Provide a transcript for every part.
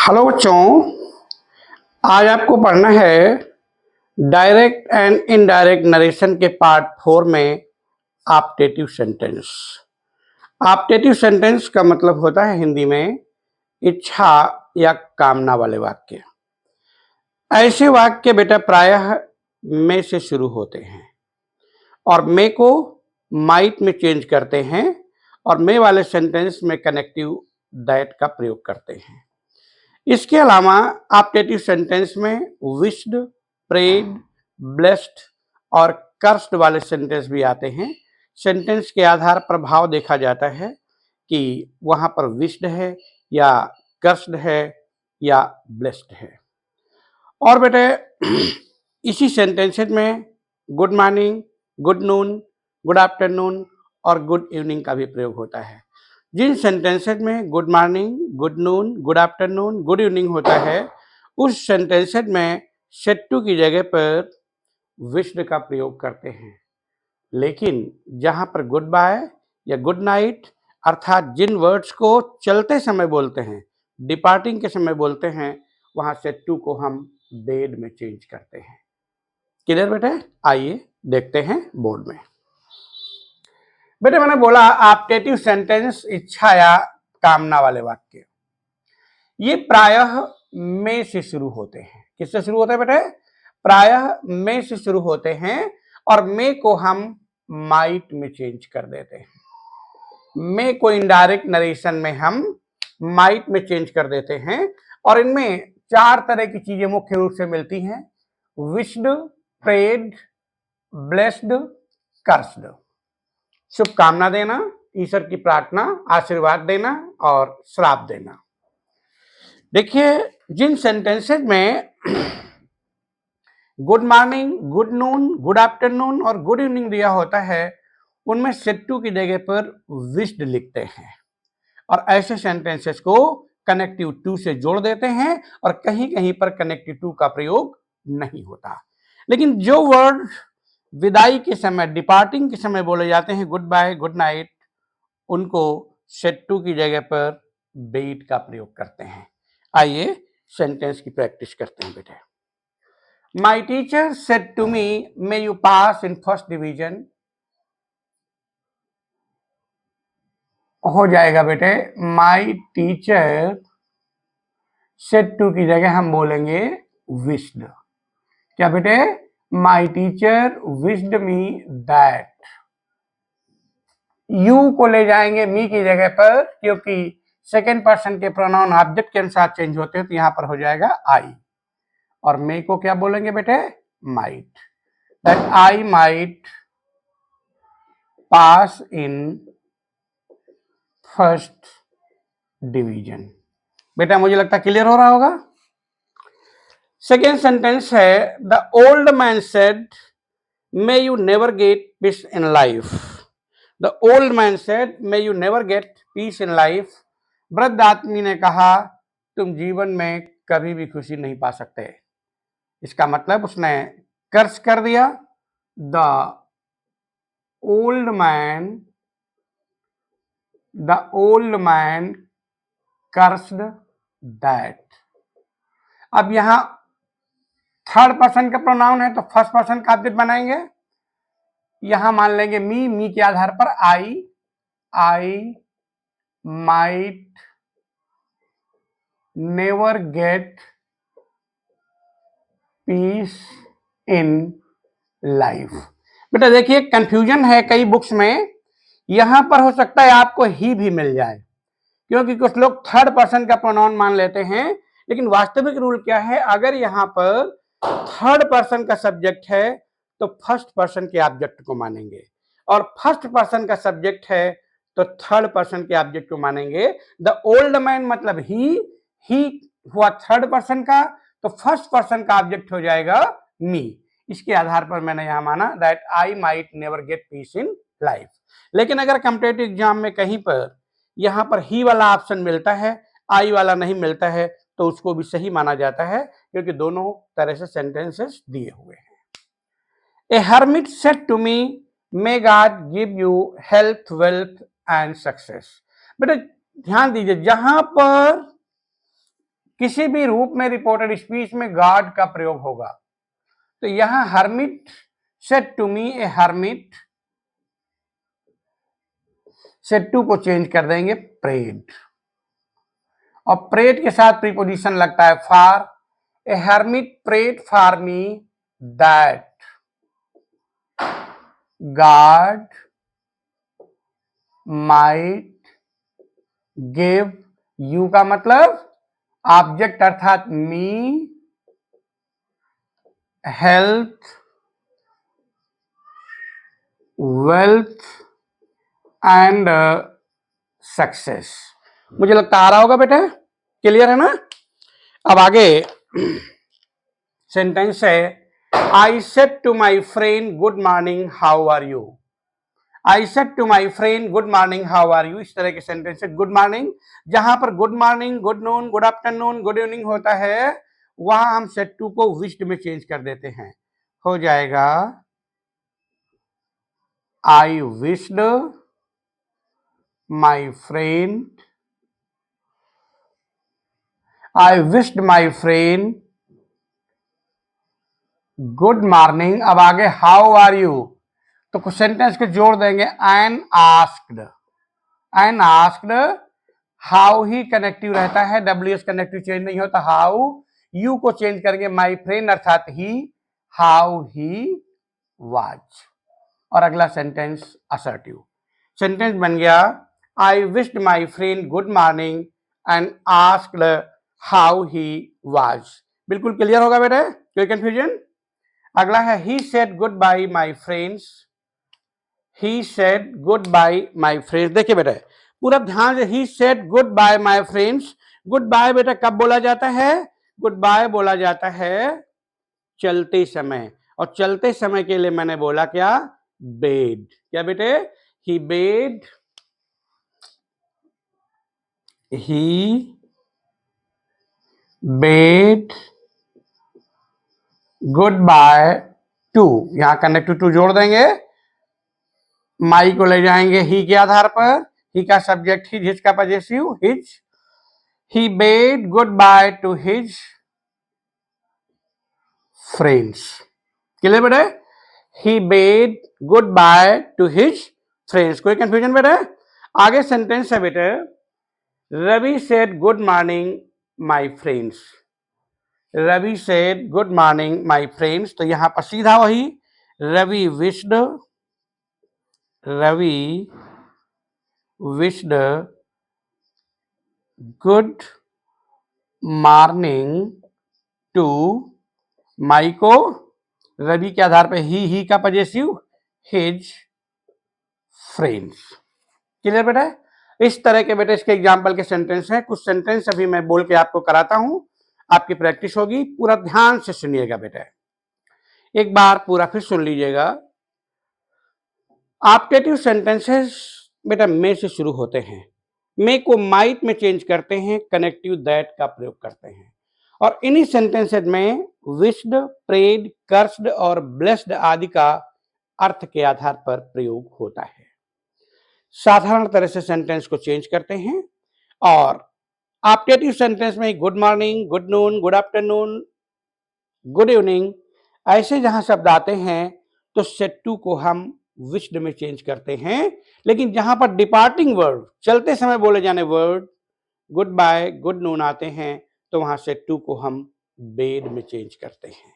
Hello बच्चों, आज आपको पढ़ना है डायरेक्ट एंड इनडायरेक्ट नरेशन के पार्ट 4 में ऑप्टेटिव सेंटेंस। ऑप्टेटिव सेंटेंस का मतलब होता है हिंदी में इच्छा या कामना वाले वाक्य। ऐसे वाक्य बेटा प्रायः में से शुरू होते हैं और मे को माइट में चेंज करते हैं और मे वाले सेंटेंस में कनेक्टिव दैट का प्रयोग करते हैं। इसके अलावा ऑप्टेटिव सेंटेंस में विश्ड, प्रेड, ब्लेस्ड और कर्स्ड वाले सेंटेंस भी आते हैं। सेंटेंस के आधार पर भाव देखा जाता है कि वहां पर विश्ड है या कर्स्ड है या ब्लेस्ड है। और बेटे इसी सेंटेंसेज में good morning, good noon, good afternoon और गुड इवनिंग का भी प्रयोग होता है। जिन सेंटेंसेज में good morning, good noon, good afternoon, good evening होता है उस सेंटेंसेज में सेड टू की जगह पर विश्ड का प्रयोग करते हैं। लेकिन जहां पर गुड बाय या गुड नाइट अर्थात जिन वर्ड्स को चलते समय बोलते हैं, डिपार्टिंग के समय बोलते हैं, वहां सेड टू को हम बेड में चेंज करते हैं। क्लियर बेटे? आइए देखते हैं बोर्ड में। बेटे मैंने बोला ऑप्टेटिव सेंटेंस इच्छा या कामना वाले वाक्य ये प्रायः में से शुरू होते हैं। किससे शुरू होते हैं बेटे? प्रायः में से शुरू होते हैं और में को हम माइट में चेंज कर देते हैं। में को इनडायरेक्ट नरेशन में हम माइट में चेंज कर देते हैं और इनमें चार तरह की चीजें मुख्य रूप से मिलती हैं: विश्ड, प्रेड, ब्लेस्ड, कर्स्ड। शुभकामना देना, ईश्वर की प्रार्थना, आशीर्वाद देना और श्राप देना। देखिए जिन सेंटेंसेज में good morning, good noon, good afternoon और गुड इवनिंग दिया होता है उनमें सेड टू की जगह पर विश्ड लिखते हैं और ऐसे सेंटेंसेस को कनेक्टिव टू से जोड़ देते हैं और कहीं कहीं पर कनेक्टिव टू का प्रयोग नहीं होता। लेकिन जो वर्ड विदाई के समय, डिपार्टिंग के समय बोले जाते हैं, गुड बाय, गुड नाइट, उनको सेड टू की जगह पर बेट का प्रयोग करते हैं। आइए सेंटेंस की प्रैक्टिस करते हैं बेटे। My teacher said to me may you pass in first division. हो जाएगा बेटे माई टीचर सेड टू की जगह हम बोलेंगे विश्ड। क्या बेटे? My teacher wished me that. You को ले जाएंगे मी की जगह पर, क्योंकि सेकेंड पर्सन के प्रोनाउन ऑब्जेक्ट के अनुसार चेंज होते हैं, तो यहां पर हो जाएगा आई। और मे को क्या बोलेंगे बेटे? Might. That I might pass in first division. बेटा मुझे लगता है क्लियर हो रहा होगा। सेकेंड सेंटेंस है the old man said may you never get piece in life. The old man said may you never get piece in life. वृद्ध आदमी ने कहा तुम जीवन में कभी भी खुशी नहीं पा सकते। इसका मतलब उसने कर्ज कर दिया। The old man cursed that. अब यहां थर्ड पर्सन का प्रोनाउन है तो फर्स्ट पर्सन का ऑब्जेक्ट बनाएंगे। यहां मान लेंगे मी के आधार पर I might never get piece in life. बेटा देखिए कंफ्यूजन है कई बुक्स में, यहां पर हो सकता है आपको ही भी मिल जाए, क्योंकि कुछ लोग थर्ड पर्सन का प्रोनाउन मान लेते हैं। लेकिन वास्तविक रूल क्या है? अगर यहां पर थर्ड पर्सन का सब्जेक्ट है तो फर्स्ट पर्सन के ऑब्जेक्ट को मानेंगे, और फर्स्ट पर्सन का सब्जेक्ट है तो थर्ड पर्सन के ऑब्जेक्ट को मानेंगे। द ओल्ड मैन मतलब ही हुआ थर्ड पर्सन का, तो फर्स्ट पर्सन का ऑब्जेक्ट हो जाएगा मी। इसके आधार पर मैंने यहां माना that I might never get piece in life. लेकिन अगर कॉम्पिटिटिव एग्जाम में कहीं पर यहां पर ही वाला ऑप्शन मिलता है, आई वाला नहीं मिलता है, तो उसको भी सही माना जाता है, क्योंकि दोनों तरह से सेंटेंसेस दिए हुए हैं। A hermit said to me may God give you health, wealth and success. बेटा ध्यान दीजिए, जहां पर किसी भी रूप में रिपोर्टेड स्पीच में गॉड का प्रयोग होगा। तो यहां hermit said to me a hermit, said to को चेंज कर देंगे प्रेड, और प्रेड के साथ प्रीपोजिशन लगता है for. A hermit prayed for me that God might give, you का मतलब ऑब्जेक्ट अर्थात me, health, wealth and success. मुझे लगता आ रहा होगा बेटा, क्लियर है ना। अब आगे सेंटेंस है, I said to my friend good morning how are you. I said to my friend good morning how are you, इस तरह के सेंटेंस है। गुड मॉर्निंग, जहां पर good morning, good noon, good afternoon, good evening होता है, वहां हम सेड टू को विश्ड में चेंज कर देते हैं। हो जाएगा I wished my friend, I wished my friend good morning. अब आगे हाउ आर यू, तो कुछ सेंटेंस को जोड़ देंगे, and asked, and asked. How he connective रहता है, डब्ल्यू एस कनेक्टिव चेंज नहीं होता। हाउ, यू को चेंज करेंगे माई फ्रेंड अर्थात ही, हाउ ही वाज। और अगला सेंटेंस असर्टिव सेंटेंस बन गया, I wished my friend good morning and asked how he was. बिल्कुल क्लियर होगा बेटे, कोई कंफ्यूजन। अगला है he said goodbye my friends, he said goodbye my friends. देखिए बेटा पूरा ध्यान से, he said goodbye my friends. Goodbye बेटा कब बोला जाता है, गुड बाय बोला जाता है चलते समय, और चलते समय के लिए मैंने बोला क्या, बेड। क्या बेटे, he bade, he bade good bye to, यहां कनेक्टिव टू जोड़ देंगे, माई को ले जाएंगे ही के आधार पर, ही का सब्जेक्ट हिज का possessive his. He bade good bye to his friends. Clear बेटे, he bade good bye to his friends. कोई कंफ्यूजन बेटे। आगे सेंटेंस है बेटे, Ravi said good morning my friends, Ravi said good morning my friends. तो यहां पर सीधा वही, Ravi wished, Ravi wished good morning to, my को रवि के आधार पर ही का पजेसिव हिज फ्रेंड्स। क्लियर बेटा। इस तरह के बेटे इसके एग्जाम्पल के सेंटेंस हैं। कुछ सेंटेंस अभी मैं बोल के आपको कराता हूं, आपकी प्रैक्टिस होगी। पूरा ध्यान से सुनिएगा बेटा, एक बार पूरा फिर सुन लीजिएगा। ऑप्टेटिव सेंटेंसेस बेटा मे से शुरू होते हैं, मे को माइट में चेंज करते हैं, कनेक्टिव दैट का प्रयोग करते हैं, और इन्हीं सेंटेंसेस में विश्ड, प्रेड, कर्स्ड और ब्लेस्ड आदि का अर्थ के आधार पर प्रयोग होता है। साधारण तरह से सेंटेंस को चेंज करते हैं, और ऑप्टेटिव सेंटेंस में good morning, good noon, good afternoon, good evening ऐसे जहां शब्द आते हैं तो सेड टू को हम विश्ड में चेंज करते हैं। लेकिन जहां पर डिपार्टिंग वर्ड, चलते समय बोले जाने word, goodbye, good noon आते हैं, तो वहां सेड टू को हम बेड में चेंज करते हैं।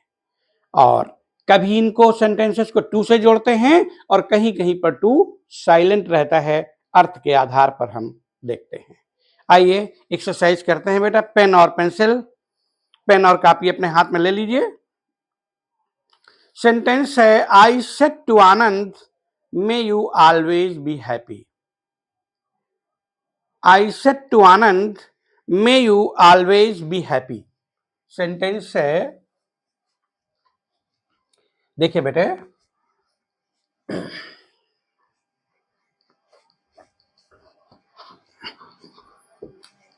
और कभी इनको सेंटेंसेस को टू से जोड़ते हैं, और कहीं कहीं पर टू साइलेंट रहता है, अर्थ के आधार पर हम देखते हैं। आइए एक्सरसाइज करते हैं बेटा। पेन और पेंसिल, पेन और कॉपी अपने हाथ में ले लीजिए। सेंटेंस है, I said to Anand may you always be happy. I said to Anand may you always be happy. Sentence है, देखिए बेटे,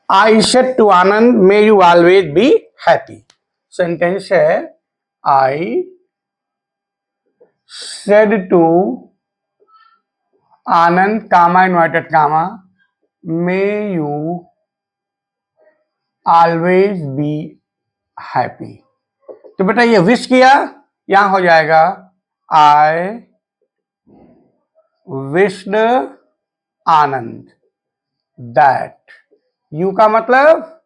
I said to Anand may you always be happy. Sentence है, I said to Anand comma inverted comma may you always be happy. तो बेटा ये wish किया, यहां हो जाएगा I wished Anand that. You का मतलब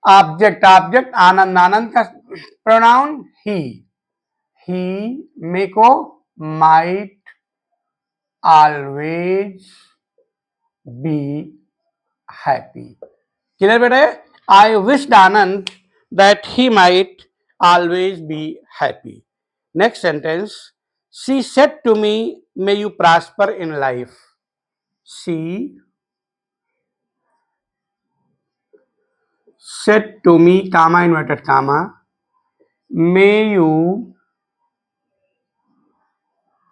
ऑब्जेक्ट, ऑब्जेक्ट आनंद, आनंद का प्रोनाउन ही मे को might always be happy. Clear बेटे? I wished Anand that he might always be happy. Next sentence, she said to me may you prosper in life. She said to me, comma inverted comma, may you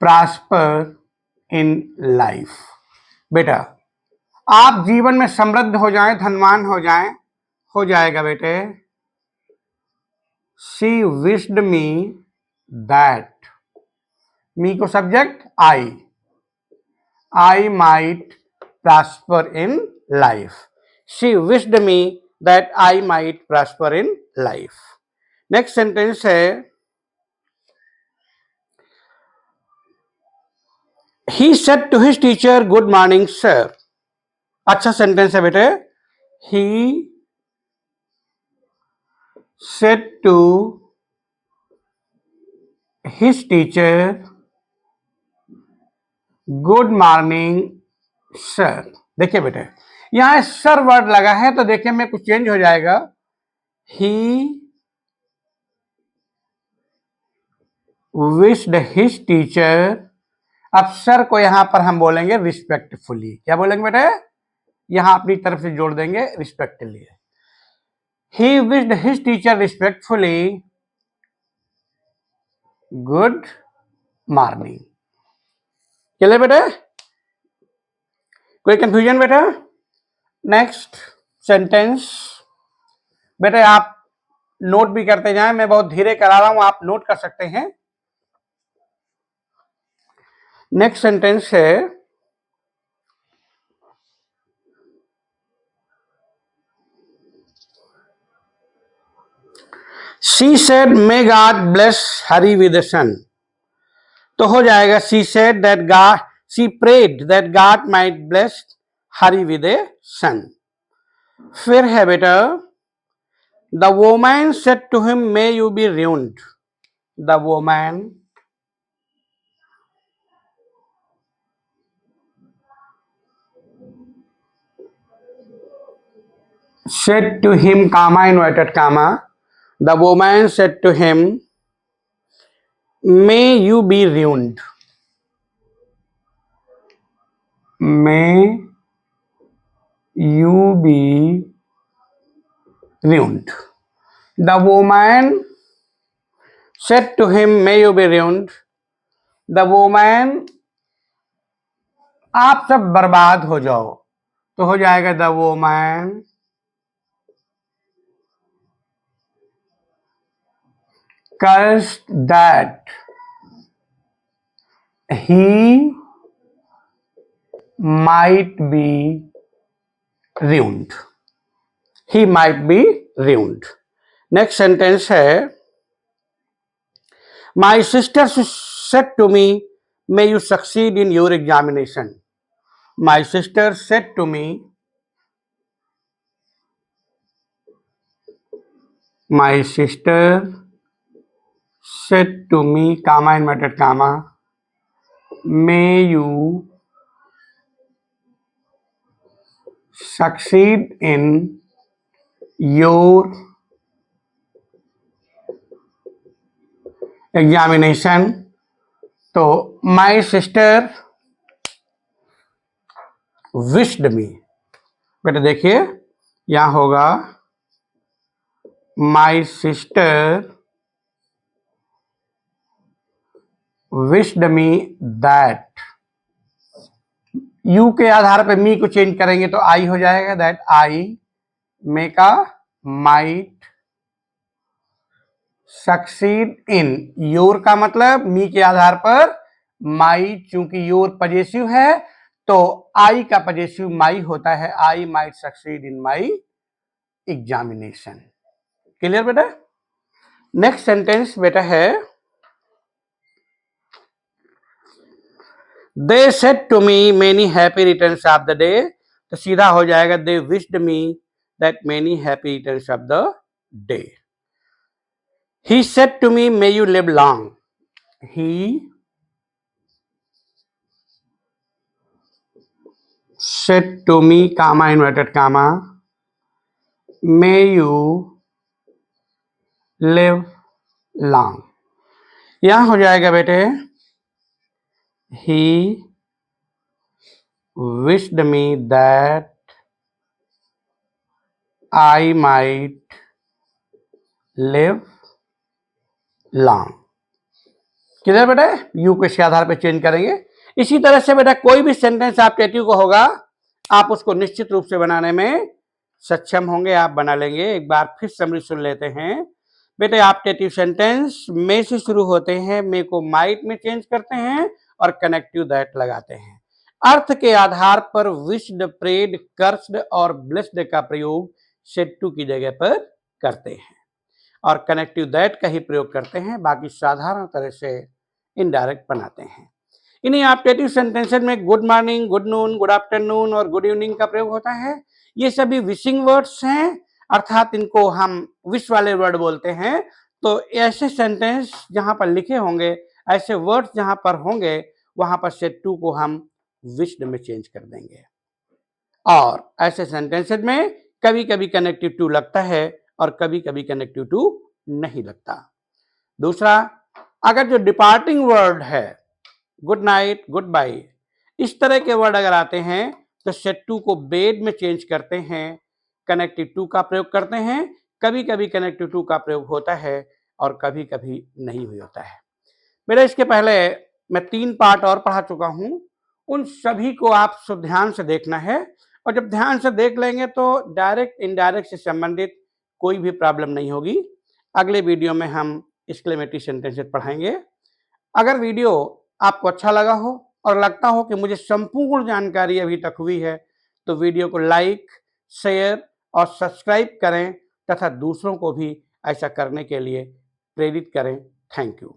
prosper in life। बेटा आप जीवन में समृद्ध हो जाएं, धनवान हो जाएं, हो जाएगा बेटे। she wished me that, मी को subject I might prosper in life। she wished me that I might prosper in life। Next sentence है, he said to his teacher good morning sir। अच्छा सेंटेंस है बेटे। he said to his teacher good morning sir. देखिए बेटे यहां sir word लगा है तो देखिए में कुछ चेंज हो जाएगा। ही विश्ड हिज टीचर, अब सर को यहां पर हम बोलेंगे रिस्पेक्टफुली। क्या बोलेंगे बेटे? यहां अपनी तरफ से जोड़ देंगे respectfully. He wished his teacher respectfully good morning. चलिए बेटे, कोई कंफ्यूजन बेटा? नेक्स्ट सेंटेंस बेटे आप नोट भी करते जाएं, मैं बहुत धीरे करा रहा हूं, आप नोट कर सकते हैं। नेक्स्ट सेंटेंस है, she said may God bless Hari with the son. तो हो जाएगा she said that God, she prayed that God might bless Hari with the son. फिर है बेटा, the woman said to him may you be ruined। The woman said to him, comma inverted comma, the woman said to him may you be ruined। may you be ruined। the woman said to him may you be ruined। the woman आप सब बर्बाद हो जाओ, तो हो जाएगा the woman cursed that he might be ruined। he might be ruined। Next sentence है, my sister said to me may you succeed in your examination. My sister said to me, my sister said to me, comma inverted comma, may you succeed in your examination. तो my sister wished me, बेटा देखिए यहां होगा my sister wished me that. You के आधार पे मी को change करेंगे तो आई हो जाएगा, दैट आई मे का माइट सक्सीड इन। योर का मतलब मी के आधार पर माई, चूंकि योर पजेसिव है तो आई का पजेसिव माई होता है। I might succeed in my examination. Clear बेटा? नेक्स्ट सेंटेंस बेटा है they said to me many happy returns of the day, तो सीधा हो जाएगा they wished me that many happy returns of the day. He said to me may you live long, he said to me, comma inverted comma, may you live long। यहां हो जाएगा बेटे he wished me that I might live long। किधर बेटा you को इसके आधार पर change करेंगे। इसी तरह से बेटा कोई भी सेंटेंस ऑप्टेटिव को होगा आप उसको निश्चित रूप से बनाने में सक्षम होंगे, आप बना लेंगे। एक बार फिर समरी सुन लेते हैं बेटे। ऑप्टेटिव सेंटेंस में से शुरू होते हैं, मे को माइट में चेंज करते हैं और कनेक्टिव दैट लगाते हैं। अर्थ के आधार पर विश्ड, प्रेड, कर्स्ड और ब्लेस्ड का प्रयोग सेड टू की जगह पर करते हैं और कनेक्टिव दैट का ही प्रयोग करते हैं, बाकी साधारण तरह से इनडायरेक्ट बनाते हैं। इन्हीं ऑप्टेटिव सेंटेंसेस में good morning, good noon, good afternoon और गुड इवनिंग का प्रयोग होता है। ये सभी विशिंग वर्ड्स हैं, अर्थात इनको हम विश वाले वर्ड बोलते हैं। तो ऐसे सेंटेंस जहां पर लिखे होंगे, ऐसे वर्ड्स जहां पर होंगे, वहां पर सेड टू को हम विश्ड में चेंज कर देंगे। और ऐसे सेंटेंसेस में कभी कभी कनेक्टिव टू लगता है और कभी कभी कनेक्टिव टू नहीं लगता। दूसरा, अगर जो डिपार्टिंग वर्ड है गुड नाइट, गुड बाय, इस तरह के वर्ड अगर आते हैं तो सेड टू को बेड में चेंज करते हैं, कनेक्टिव टू का प्रयोग करते हैं। कभी कभी कनेक्टिव टू का प्रयोग होता है और कभी कभी नहीं भी होता है। मेरे इसके पहले मैं 3 पार्ट और पढ़ा चुका हूं, उन सभी को आप सब ध्यान से देखना है। और जब ध्यान से देख लेंगे तो डायरेक्ट इनडायरेक्ट से संबंधित कोई भी प्रॉब्लम नहीं होगी। अगले वीडियो में हम एक्सक्लेमेटरी सेंटेंसेस पढ़ाएंगे। अगर वीडियो आपको अच्छा लगा हो और लगता हो कि मुझे संपूर्ण जानकारी अभी तक हुई है, तो वीडियो को लाइक, शेयर और सब्सक्राइब करें तथा दूसरों को भी ऐसा करने के लिए प्रेरित करें। Thank you.